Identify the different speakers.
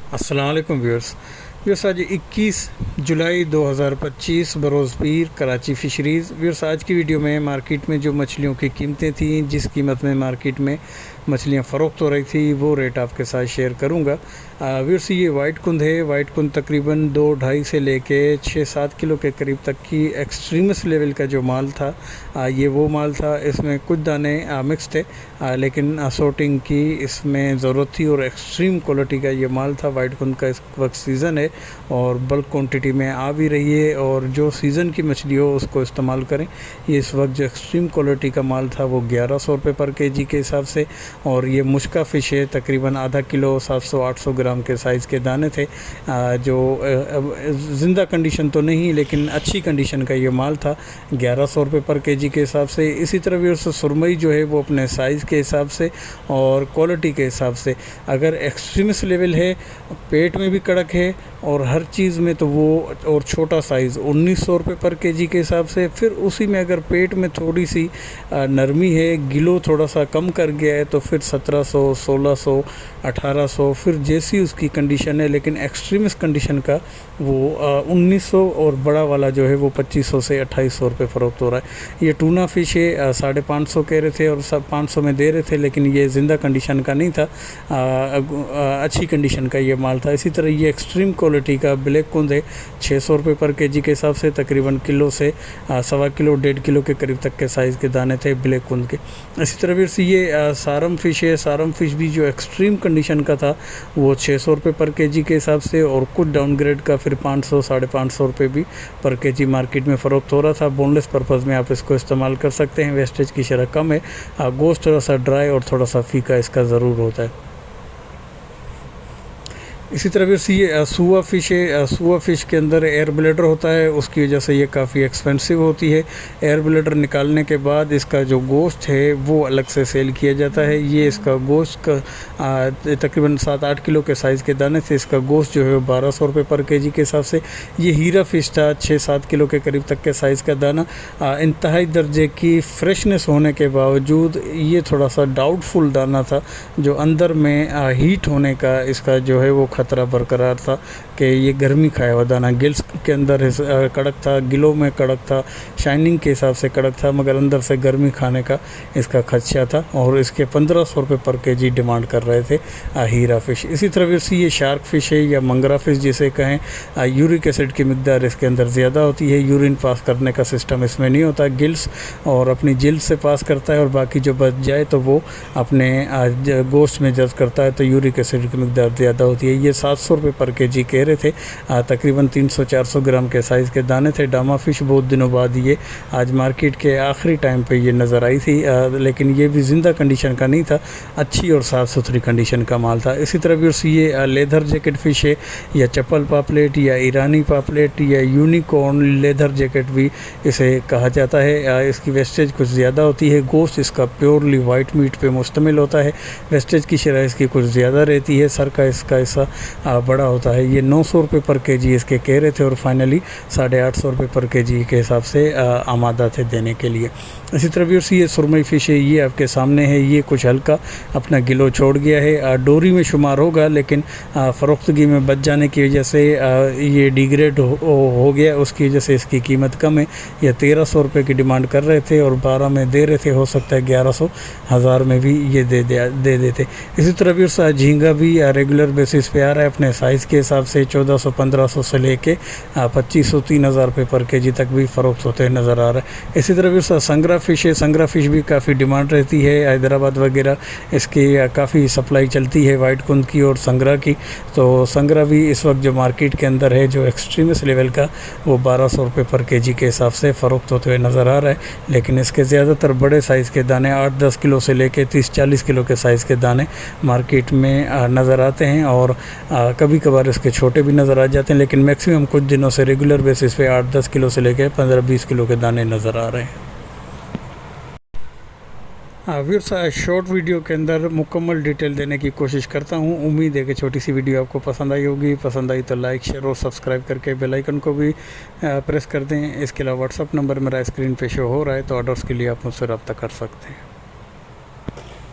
Speaker 1: अस्सलाम वालेकुम व्यूअर्स आज 21 जुलाई 2025 बरोज़ पीर कराची फ़िशरीज़। व्यूअर्स आज की वीडियो में मार्केट में जो मछलियों की कीमतें थी, जिस कीमत में मार्केट में मछलियां फ़रोख्त हो रही थी, वो रेट आपके साथ शेयर करूंगा। व्यूअर्स ये वाइट कुंद है। वाइट कुंद तकरीबन 2-2.5 से लेके 6-7 किलो के करीब तक की एक्सट्रीमस लेवल का जो माल था, ये वो माल था। इसमें कुछ दाने मिक्स थे, लेकिन सॉर्टिंग की इसमें ज़रूरत थी और एक्सट्रीम क्वालिटी का ये माल था। वाइट कुंद का इस वक्त सीज़न है और बल्क क्वांटिटी में आ भी रही है, और जो सीज़न की मछली हो उसको इस्तेमाल करें। ये इस वक्त जो एक्सट्रीम क्वालिटी का माल था वो 1100 रुपये पर केजी के हिसाब से, और ये मुश्का फ़िश है। तकरीबन आधा किलो 700-800 ग्राम के साइज़ के दाने थे, जो ज़िंदा कंडीशन तो नहीं लेकिन अच्छी कंडीशन का ये माल था 1100 रुपये पर केजी के हिसाब से। इसी तरह भी उस सुरमई जो है वो अपने साइज़ के हिसाब से और क्वालिटी के हिसाब से, अगर एक्सट्रीमिस्ट लेवल है, पेट में भी कड़क है और हर चीज़ में, तो वो और छोटा साइज़ 1900 रुपये पर केजी के हिसाब से। फिर उसी में अगर पेट में थोड़ी सी नरमी है, गिलो थोड़ा सा कम कर गया है, तो फिर 1700, 1600, 1800, फिर जैसी उसकी कंडीशन है। लेकिन एक्सट्रीमिस्ट कंडीशन का वो 1900 और बड़ा वाला जो है वो 2500 से 2800 रुपये फ़रोख्त हो रहा है। ये टूना फ़िश है, 550 कह रहे थे और सब 500 में दे रहे थे, लेकिन ये ज़िंदा कंडीशन का नहीं था, अच्छी कंडीशन का ये माल था। इसी तरह ये एक्सट्रीम क्वालिटी का ब्लैक कुंद है, 600 रुपये पर केजी के हिसाब से। तकरीबन किलो से 1.25 किलो 1.5 किलो के करीब तक के साइज़ के दाने थे ब्लैक कुंद के। इसी तरह फिर से ये सारम फ़िश है। सारम फ़िश भी जो एक्सट्रीम कंडीशन का था वो 600 रुपये पर केजी के हिसाब से, और कुछ डाउनग्रेड का फिर 500-550 रुपये भी पर केजी मार्केट में फ़रोख्त हो रहा था। बोनलेस पर्पज़ में आप इसको इस्तेमाल कर सकते हैं। वेस्टेज की शरह कम है, गोश्त थोड़ा सा ड्राई और थोड़ा सा फीका इसका ज़रूर होता है। इसी तरह से ये सुआ फ़िश है। सुआ फ़िश के अंदर एयर ब्लैडर होता है, उसकी वजह से ये काफ़ी एक्सपेंसिव होती है। एयर ब्लैडर निकालने के बाद इसका जो गोश्त है वो अलग से सेल किया जाता है। ये इसका गोश्त का तकरीबन 7-8 किलो के साइज़ के दाने थे। इसका गोश्त जो है 1200 रुपये पर केजी के हिसाब से। ये हीरा फ़िश था, 6-7 किलो के करीब तक के साइज़ का दाना। इंतहाई दर्जे की फ्रेशनेस होने के बावजूद ये थोड़ा सा डाउटफुल दाना था, जो अंदर में हीट होने का इसका जो है वो ख़तरा बरकरार था कि ये गर्मी खाया हुआ दाना। गिल्स के अंदर कड़क था, गिलों में कड़क था, शाइनिंग के हिसाब से कड़क था, मगर अंदर से गर्मी खाने का इसका खदशा था, और इसके 1500 रुपये पर केजी डिमांड कर रहे थे हीरा फ़िश। इसी तरह से ये शार्क फ़िश है या मंगरा फ़िश जिसे कहें। यूरिक एसिड की मिकदार इसके अंदर ज़्यादा होती है। यूरिन पास करने का सिस्टम इसमें नहीं होता, गिल्स और अपनी जिल्द से पास करता है, और बाकी जो बच जाए तो वो अपने गोश्त में जज़्ब करता है, तो यूरिक एसिड की मिकदार ज़्यादा होती है। ये 700 रुपये पर केजी कह रहे थे। तकरीबन 300-400 ग्राम के साइज़ के दाने थे। डामा फ़िश बहुत दिनों बाद ये आज मार्केट के आखिरी टाइम पे ये नज़र आई थी, लेकिन ये भी ज़िंदा कंडीशन का नहीं था, अच्छी और साफ़ सुथरी कंडीशन का माल था। इसी तरह भी ये लेदर जैकेट फ़िश है, या चप्पल पापलेट, या ईरानी पापलेट, या यूनिकॉर्न लेदर जैकेट भी इसे कहा जाता है। इसकी वेस्टेज कुछ ज़्यादा होती है। गोश्त इसका प्योरली वाइट मीट पे मुश्तमिल होता है। वेस्टेज की शरह इसकी कुछ ज़्यादा रहती है। सर का इसका हिस्सा बड़ा होता है। ये 900 रुपये पर केजी इसके कह रहे थे, और फाइनली 850 रुपये पर केजी के हिसाब से आमादा थे देने के लिए। इसी तरह भी ये सुरमई फ़िश है, ये आपके सामने है। ये कुछ हल्का अपना गिलो छोड़ गया है, डोरी में शुमार होगा, लेकिन फ़रोख्तगी में बच जाने की वजह से ये डिग्रेड हो गया, उसकी वजह से इसकी कीमत कम है। यह 1300 रुपये की डिमांड कर रहे थे और 12 में दे रहे थे, हो सकता है 1100 1000 में भी ये दे देते। इसी तरह भी झींगा भी रेगुलर बेसिस पे आ रहा है, अपने साइज़ के हिसाब से 1400-1500 से लेके 2500-3000 रुपये पर केजी तक भी फ़रोख्त होते नज़र आ रहा है। इसी तरह भी संगरा फ़िश है। संगरा फ़िश भी काफ़ी डिमांड रहती है, हैदराबाद वगैरह इसकी काफ़ी सप्लाई चलती है वाइट कुंद की और संगरा की। तो संगरा भी इस वक्त जो मार्केट के अंदर है, जो एक्सट्रीमिस्ट लेवल का, वो 1200 रुपये पर केजी के हिसाब से फ़रोख्त होते हुए नज़र आ रहा है। लेकिन इसके ज़्यादातर बड़े साइज़ के दाने 8-10 किलो से लेके 30-40 किलो के साइज़ के दाने मार्केट में नज़र आते हैं, और कभी कभार इसके छोटे भी नज़र आ जाते हैं, लेकिन मैक्सिमम कुछ दिनों से रेगुलर बेसिस पे 8-10 किलो से लेकर 15-20 किलो के दाने नज़र आ रहे हैं। व्यूअर्स शॉर्ट वीडियो के अंदर मुकम्मल डिटेल देने की कोशिश करता हूँ। उम्मीद है कि छोटी सी वीडियो आपको पसंद आई होगी। पसंद आई तो लाइक, शेयर और सब्सक्राइब करके बेल आइकन को भी प्रेस कर दें। इसके अलावा व्हाट्सअप नंबर मेरा स्क्रीन पे शो हो रहा है, तो ऑर्डर्स के लिए आप मुझसे रब्ता कर सकते हैं।